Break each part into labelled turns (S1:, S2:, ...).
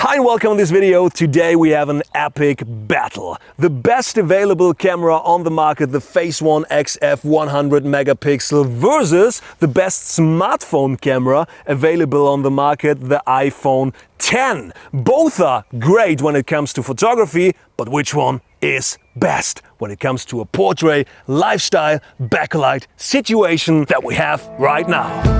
S1: Hi and welcome to this video. Today we have an epic battle. The best available camera on the market, the Phase 1 XF 100 megapixel versus the best smartphone camera available on the market, the iPhone 10. Both are great when it comes to photography, but which one is best when it comes to a portrait, lifestyle, backlight situation that we have right now?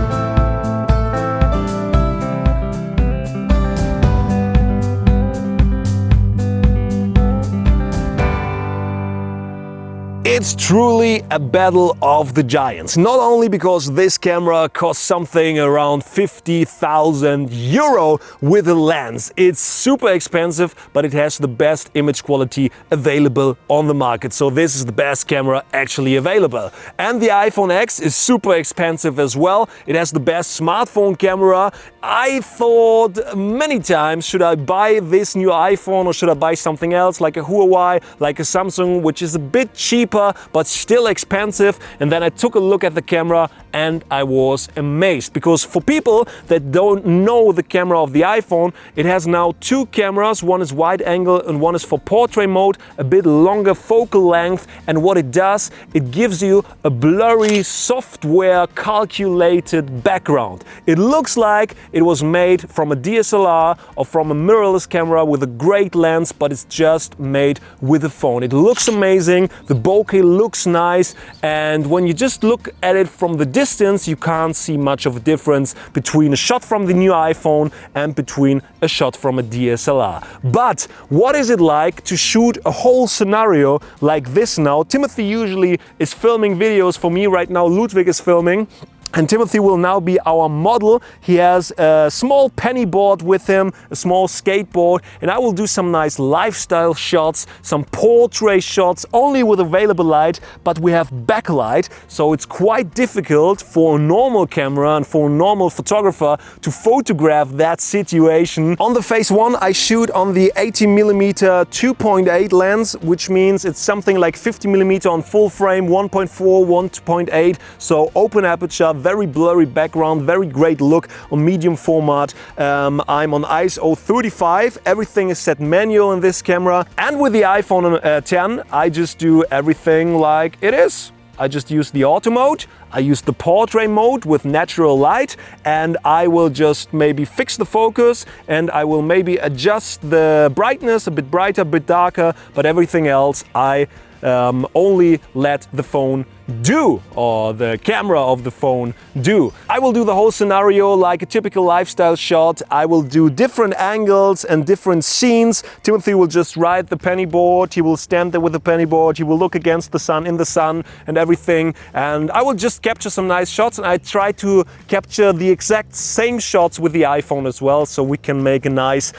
S1: It's truly a battle of the giants. Not only because this camera costs something around 50,000 euro with a lens. It's super expensive, but it has the best image quality available on the market. So this is the best camera actually available. And the iPhone X is super expensive as well. It has the best smartphone camera. I thought many times, should I buy this new iPhone or should I buy something else like a Huawei, like a Samsung, which is a bit cheaper but still expensive. And then I took a look at the camera and I was amazed, because for people that don't know the camera of the iPhone, it has now two cameras. One is wide angle and one is for portrait mode, a bit longer focal length. And what it does, it gives you a blurry software calculated background. It looks like it was made from a DSLR or from a mirrorless camera with a great lens, but it's just made with a phone. It looks amazing, the bokeh looks nice, and when you just look at it from the distance, you can't see much of a difference between a shot from the new iPhone and between a shot from a DSLR. But what is it like to shoot a whole scenario like this now? Timothy usually is filming videos for me. Right now Ludwig is filming. And Timothy will now be our model. He has a small penny board with him, a small skateboard, and I will do some nice lifestyle shots, some portrait shots, only with available light, but we have backlight, so it's quite difficult for a normal camera and for a normal photographer to photograph that situation. On the Phase 1 I shoot on the 80mm 2.8 lens, which means it's something like 50mm on full frame, 1.4, 1.8, so open aperture, very blurry background, very great look on medium format. I'm on ISO 35, everything is set manual in this camera, and with the iPhone 10 I just do everything like it is. I just use the auto mode, I use the portrait mode with natural light, and I will just maybe fix the focus and I will maybe adjust the brightness a bit brighter, a bit darker, but everything else I only let the phone do, or the camera of the phone do. I will do the whole scenario like a typical lifestyle shot. I will do different angles and different scenes. Timothy will just ride the penny board, he will stand there with the penny board, he will look against the sun, in the sun and everything, and I will just capture some nice shots, and I try to capture the exact same shots with the iPhone as well, so we can make a nice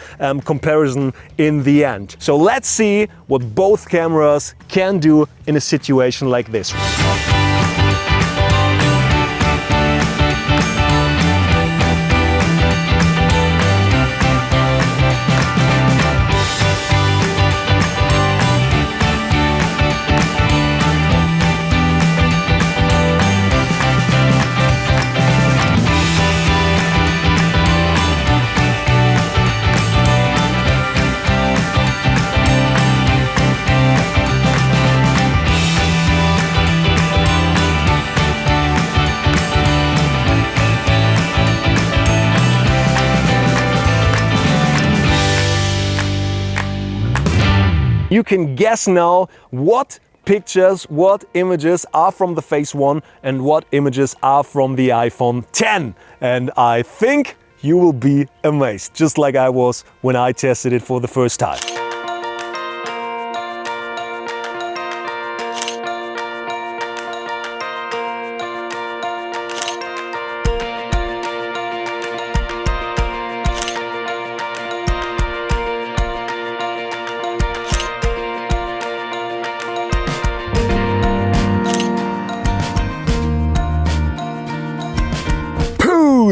S1: comparison in the end. So let's see what both cameras can do in a situation like this. You can guess now what pictures, what images are from the Phase 1 and what images are from the iPhone 10. And I think you will be amazed, just like I was when I tested it for the first time.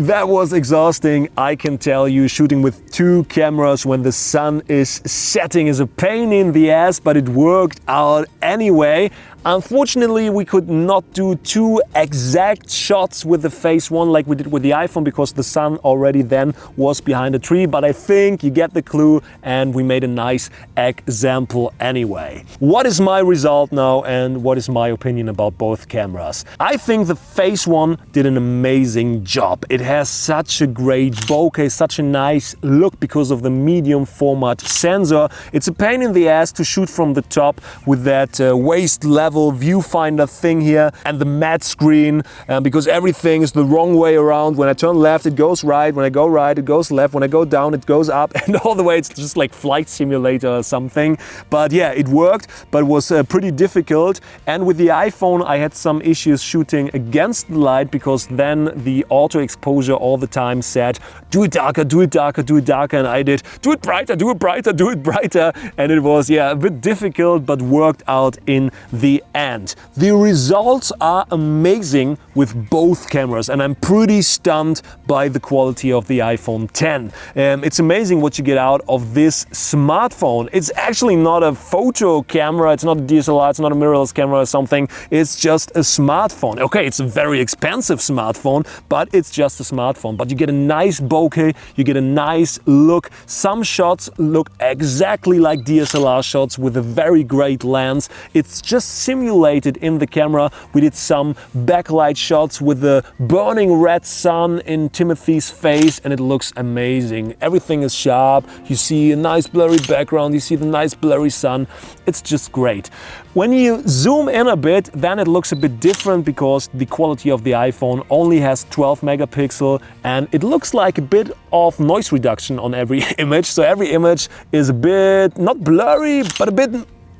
S1: That was exhausting, I can tell you. Shooting with two cameras when the sun is setting is a pain in the ass, but it worked out anyway. Unfortunately, we could not do two exact shots with the Phase 1 like we did with the iPhone because the sun already then was behind a tree, but I think you get the clue and we made a nice example anyway. What is my result now and what is my opinion about both cameras? I think the Phase 1 did an amazing job. It has such a great bokeh, such a nice look because of the medium format sensor. It's a pain in the ass to shoot from the top with that waist level viewfinder thing here and the matte screen because everything is the wrong way around. When I turn left it goes right, when I go right it goes left, when I go down it goes up, and all the way it's just like flight simulator or something. But yeah, it worked, but it was pretty difficult. And with the iPhone I had some issues shooting against the light because then the auto exposure all the time said do it darker, do it darker, do it darker, and I did do it brighter, do it brighter, do it brighter, and it was a bit difficult but worked out in the end. The results are amazing with both cameras and I'm pretty stunned by the quality of the iPhone X. It's amazing what you get out of this smartphone. It's actually not a photo camera, it's not a DSLR, it's not a mirrorless camera or something, it's just a smartphone. Okay, it's a very expensive smartphone, but it's just a smartphone. But you get a nice bokeh, you get a nice look. Some shots look exactly like DSLR shots with a very great lens. It's just simulated in the camera. We did some backlight shots with the burning red sun in Timothy's face and it looks amazing. Everything is sharp. You see a nice blurry background, you see the nice blurry sun. It's just great. When you zoom in a bit, then it looks a bit different because the quality of the iPhone only has 12 megapixel and it looks like a bit of noise reduction on every image. So every image is a bit, not blurry, but a bit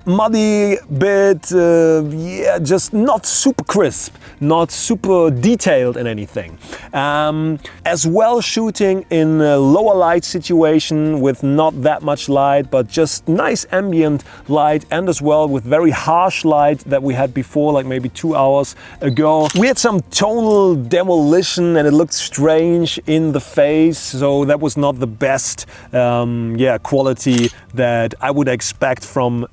S1: muddy, bit, just not super crisp, not super detailed in anything. As well shooting in a lower light situation with not that much light, but just nice ambient light, and as well with very harsh light that we had before, like maybe 2 hours ago. We had some tonal demolition and it looked strange in the face, so that was not the best quality that I would expect from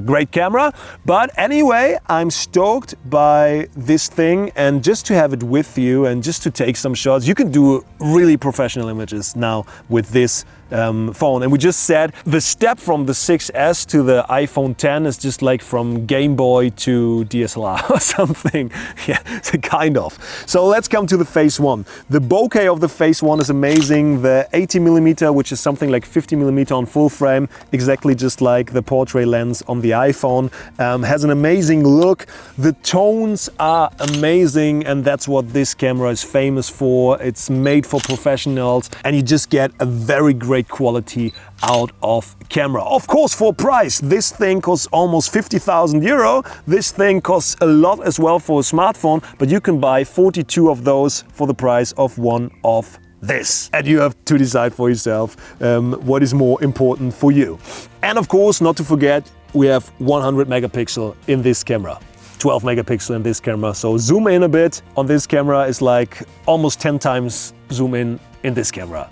S1: great camera. But anyway, I'm stoked by this thing, and just to have it with you and just to take some shots. You can do really professional images now with this phone. And we just said the step from the 6S to the iPhone X is just like from Game Boy to DSLR or something. Yeah, kind of. So let's come to the Phase 1. The bokeh of the Phase 1 is amazing. The 80mm, which is something like 50mm on full frame, exactly just like the portrait lens on the iPhone, has an amazing look. The tones are amazing, and that's what this camera is famous for. It's made for professionals, and you just get a very great quality out of camera. Of course, for price, this thing costs almost 50,000 euro. This thing costs a lot as well for a smartphone, but you can buy 42 of those for the price of one of this. And you have to decide for yourself what is more important for you. And of course, not to forget, we have 100 megapixel in this camera. 12 megapixel in this camera. So zoom in a bit on this camera is like almost 10 times zoom in this camera.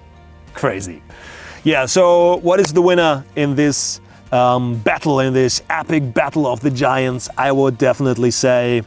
S1: Crazy. Yeah, so what is the winner in this battle, in this epic battle of the giants? I would definitely say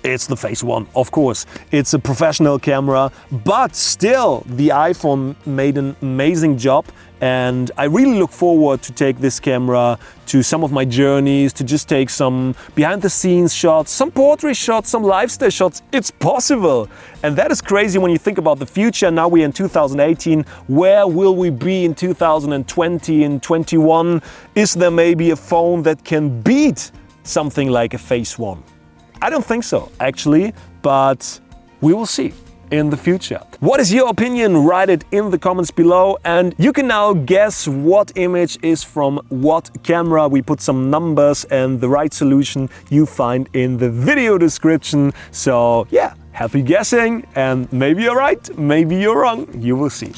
S1: it's the Phase 1, of course. It's a professional camera, but still the iPhone made an amazing job. And I really look forward to take this camera to some of my journeys, to just take some behind the scenes shots, some portrait shots, some lifestyle shots. It's possible. And that is crazy when you think about the future. Now we're in 2018. Where will we be in 2020 and 21? Is there maybe a phone that can beat something like a Phase 1? I don't think so, actually, but we will see in the future. What is your opinion? Write it in the comments below, and you can now guess what image is from what camera. We put some numbers and the right solution you find in the video description. So yeah, happy guessing, and maybe you're right, maybe you're wrong. You will see.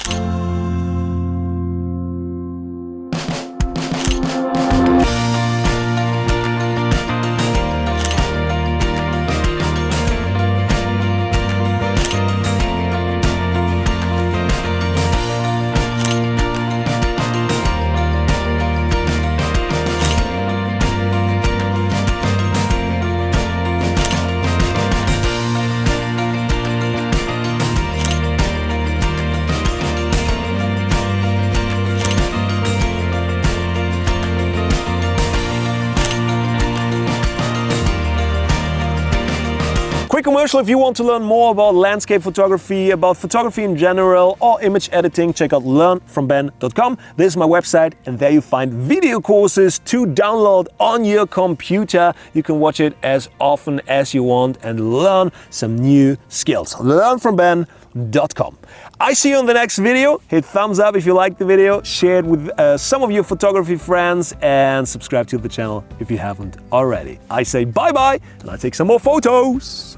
S1: commercial. If you want to learn more about landscape photography, about photography in general, or image editing, check out learnfromben.com. This is my website, and there you find video courses to download on your computer. You can watch it as often as you want and learn some new skills. Learnfromben.com. I see you in the next video. Hit thumbs up if you like the video, share it with some of your photography friends, and subscribe to the channel if you haven't already. I say bye-bye, and I take some more photos.